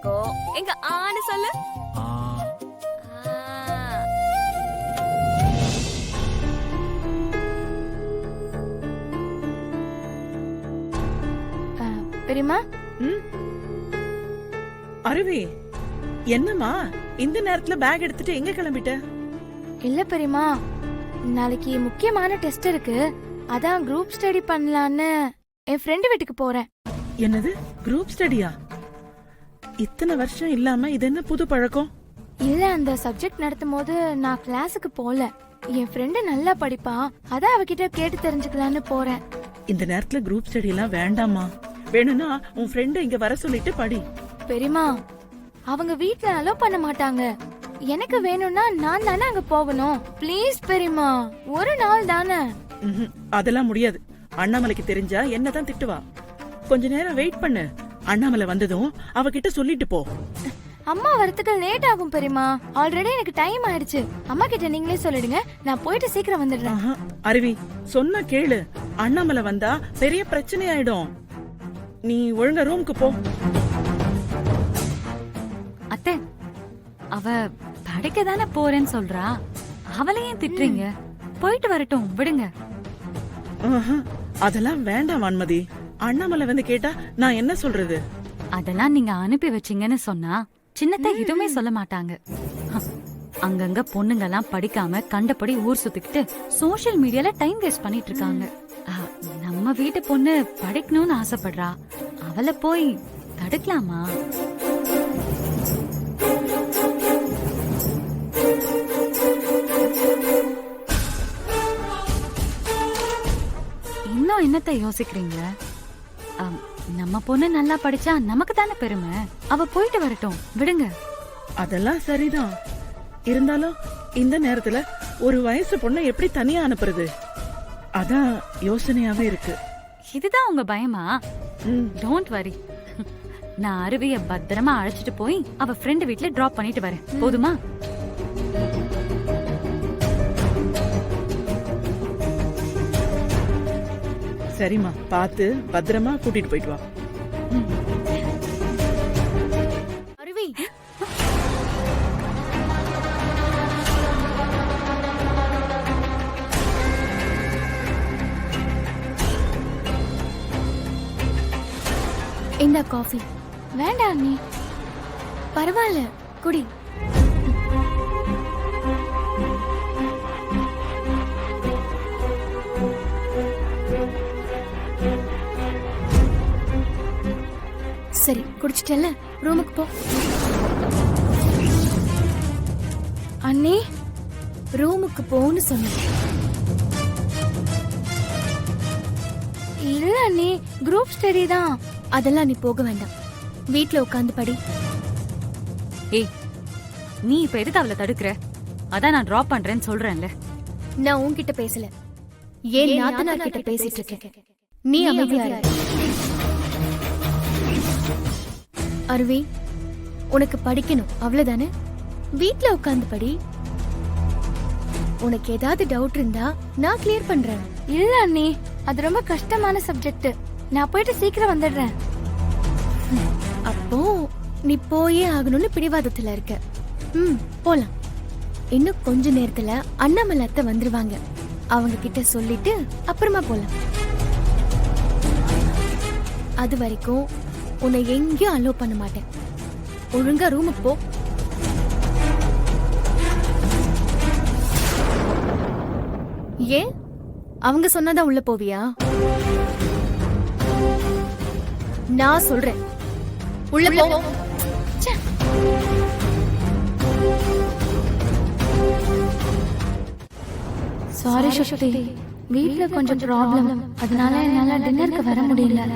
இருக்கும். எங்க ஆன்னு சொல்லு. ஆ. பெரியம்மா. அருவி, என்னம்மா இந்த நேரத்துல பேக் எடுத்துட்டு எங்க கிளம்பிட்ட? இல்ல பெரியம்மா, நாளைக்கு முக்கியமான டெஸ்ட் இருக்கு. அதான் குரூப் ஸ்டடி பண்ணலான்னு என் ஃப்ரெண்டு வீட்டுக்கு போறேன். என்னது, குரூப் ஸ்டடியா? இத்தனை வருஷம் இல்லாம இது என்ன புது பழக்கம்? இல்ல, அந்த சப்ஜெக்ட் நடத்தும் போது நான் கிளாஸுக்கு போல. என் ஃப்ரெண்டு நல்லா படிப்பா, அதான் அவகிட்ட கேட்டு தெரிஞ்சுக்கலான்னு போறேன். இந்த நேரத்துல குரூப் ஸ்டடி எல்லாம் வேண்டாமா? வேணும்னா உன் ஃப்ரெண்ட் இங்க வர சொல்லிட்டு படி. பெரியம்மா, அவங்க வீட்ல அலோ பண்ண மாட்டாங்க. எனக்கு வேணும்னா நான் தானே அங்க போகணும். ப்ளீஸ் பெரியம்மா, ஒரு நாள் தானே. அதெல்லாம் முடியாது. அண்ணாமலைக்கு தெரிஞ்சா என்னதான் திட்டுவா. கொஞ்ச நேரம் வெயிட் பண்ணு. அண்ணாமலை வந்ததும் அவகிட்ட சொல்லிட்டு போ. அம்மா வரதுக்கு லேட் ஆகும் பெரியம்மா. ஆல்ரெடி எனக்கு டைம் ஆயிடுச்சு. அம்மா கிட்ட நீங்களே சொல்லிடுங்க, நான் போயிட்டு சீக்கிரம் வந்துடுறேன். அருவி, சொன்ன கேளு. அண்ணாமலை வந்தா பெரிய பிரச்சனை ஆயிடும். நீ ஒழுங்கா ரூமுக்கு போ. அத்தை, அவ படிக்க தானே போறேன்னு சொல்றா. அவளையும் திட்டுறீங்க. போயிட்டு வரட்டும், விடுங்க. அதெல்லாம் வேண்டாம் வான்மதி. அண்ணாமலை வந்து கேட்டா நான் என்ன சொல்றது? அதெல்லாம் நீங்க அனுப்பி வச்சீங்கன்னு சொன்னா சின்னத்தை எதுவுமே சொல்ல மாட்டாங்க. அங்கங்க பொண்ணுங்க எல்லாம் படிக்காம கண்டபடி ஊர் சுத்திக்கிட்டு சோசியல் மீடியால டைம் வேஸ்ட் பண்ணிட்டு இருக்காங்க. நம்ம வீட்டு பொண்ணு படிக்கணும்னு ஆசைப்படுறா. அவளை போய் தடுக்கலாமா? இன்னும் என்னத்தை யோசிக்கிறீங்க? நம்ம பொண்ணு நல்லா படிச்சா நமக்கு தானே பெருமை. அவ போயிட்டு வரட்டும், விடுங்க. அதெல்லாம் சரிதான். இருந்தாலும் இந்த நேரத்துல ஒரு வயசு பொண்ணை எப்படி தனியா அனுப்புறது? அதான் யோசனையாவே இருக்கு. இதுதான் உங்க பயமா? Don't worry. நான் அருவிய பத்திரமா அழைச்சிட்டு போய் அவ ஃப்ரெண்ட் வீட்ல டிராப் பண்ணிட்டு வரேன். போதுமா? சரிம்மா, பார்த்து பத்திரமா கூட்டிட்டு போயிட்டு வா. அருவி, இந்த காஃபி. வேண்டாம் நீ, பரவாயில்ல, குடி. சரி, குடிச்சிட்டல, ரூமுக்கு போ. அண்ணே, ரூமுக்கு போன்னு சொன்னேன். இல்ல அண்ணே, குரூப் ஸ்டடி தான். அதெல்லாம் நீ போக வேண்டாம், வீட்ல உட்காந்து படி. ஏய், நீ இப்ப எதுக்கு அவளை தடுக்கிற? அதான் நான் டிராப் பண்றேன்னு சொல்றேன்ல. நான் உன்கிட்ட பேசல, ஏன் நாத்தனார் கிட்ட பேசிட்டு இருக்கேன். நீ அமைதியா இரு. அருவி, உனக்கு படிக்கணும் அவ்வளவுதானே? வீட்ல உட்கார்ந்து படி. உனக்கு ஏதாவது டவுட் இருந்தா நான் கிளியர் பண்றேன். இல்ல அண்ணி, அது ரொம்ப கஷ்டமான சப்ஜெக்ட். நான் போயிட்டு சீக்கிரம் வந்துடுறேன். அப்போ நீ போயே ஆகணும்னு பிடிவாதத்துல இருக்க. போலாம். இன்னும் கொஞ்ச நேரத்துல அண்ணாமலை அத்தை வந்துருவாங்க. அவங்க கிட்ட சொல்லிட்டு அப்புறமா போலாம். அது வரைக்கும் உன்னை எங்கேயும் அலோ பண்ண மாட்டேன். ஒழுங்கா ரூமுக்கு போ. ஏன் அவங்க சொன்னதான் உள்ள போவியா? நான் சொல்றேன், உள்ள போ. சாரி சக்தி, வீட்ல கொஞ்சம் ப்ராப்ளம், அதனால என்னால டின்னருக்கு வர முடியல.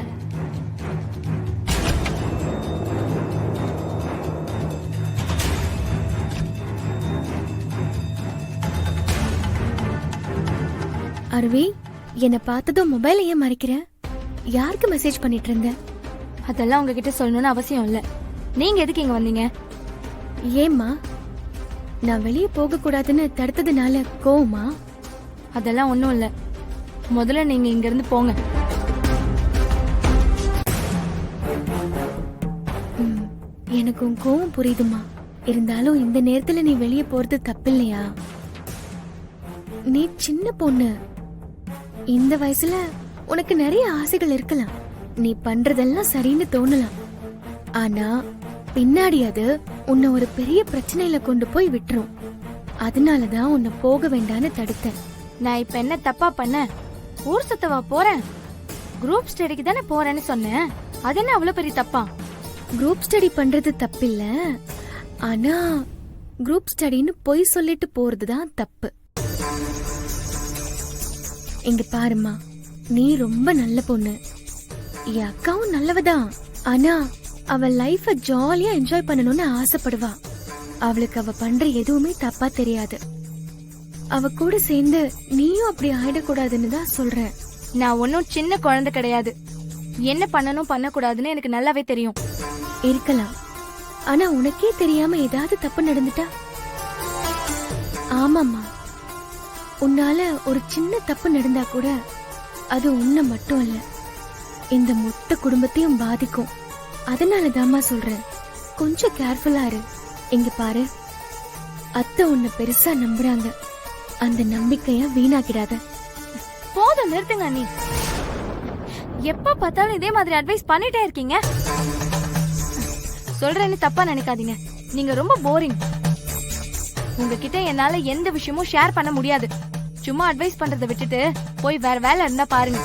அருவி, என்ன பார்த்ததும் மொபைல் ஏன் மறைக்கிற? யாருக்கு மெசேஜ் பண்ணிட்டு இருந்த? அதெல்லாம் உங்ககிட்ட சொல்லணும்னு அவசியம் இல்ல. நீங்க எதுக்கு இங்க வந்தீங்க? ஏம்மா, நான் வெளியே போக கூடாதுன்னு தடுத்ததுனால கோவமா? அதெல்லாம் ஒண்ணும் இல்ல. முதல்ல நீங்க இங்க இருந்து போங்க. எனக்கு உன் கோவம் புரியுதுமா. இருந்தாலும் இந்த நேரத்துல நீ வெளியே போறது தப்பில்லையா? நீ சின்ன பொண்ணு. இந்த வயசுல உனக்கு நிறைய ஆசைகள் இருக்கலாம். நீ பண்றதெல்லாம் சரின்னு தோணலாம். ஆனா பின்னாடி அது உன்னை ஒரு பெரிய பிரச்சனையில கொண்டு போய் விட்டுரும். அதனாலதான் உன்னை போக வேண்டான்னு தடுத்தேன். நான் இப்ப என்ன தப்பா பண்ண? ஊர் சுத்தவா போறேன்? குரூப் ஸ்டடிக்கு தானே போறேன்னு சொன்னேன். அது என்ன அவ்வளவு பெரிய தப்பா? குரூப் ஸ்டடி பண்றது தப்பில்ல. ஆனா குரூப் ஸ்டடின்னு பொய் சொல்லிட்டு போறதுதான் தப்பு. இங்க பாருமா, நீ ரொம்ப நல்ல பொண்ணு. என் அக்காவும் நல்லவதான். ஆனா அவ லைஃப ஜாலியா என்ஜாய் பண்ணணும்னு ஆசைப்படுவா. அவளுக்கு அவ பண்ற எதுவுமே தப்பா தெரியாது. அவ கூட சேர்ந்து நீயும் அப்படி ஆயிடக்கூடாதுன்னு தான் சொல்றேன். நான் ஒன்னும் சின்ன குழந்தை கிடையாது. என்ன பண்ணணும் பண்ணக்கூடாதுன்னு எனக்கு நல்லாவே தெரியும். இருக்கலாம். ஆனா உனக்கே தெரியாம ஏதாவது தப்பு நடந்துட்டா? ஆமாமா, உன்னால ஒரு சின்ன தப்பு நடந்தா கூட அது உன்னை மட்டும் இல்ல, இந்த மொத்த குடும்பத்தையும் பாதிக்கும். அதனாலதாம்மா சொல்றேன், கொஞ்சம் கேர்ஃபுல்லா இரு. இங்க பாரு, அத்தை உன்னை பெருசா நம்புறாங்க. அந்த நம்பிக்கைய வீணாக்கிடாத. போதும், நிறுத்துங்க நீ. எப்ப பார்த்தாலும் இதே மாதிரி அட்வைஸ் பண்ணிட்டே இருக்கீங்க. சொல்றேன்னு தப்பா நினைக்காதீங்க. நீங்க ரொம்ப போரிங். உங்ககிட்ட என்னால எந்த விஷயமும் ஷேர் பண்ண முடியாது. சும்மா அட்வைஸ் பண்றதை விட்டுட்டு போய் வேற வேலை இருந்தா பாருங்க.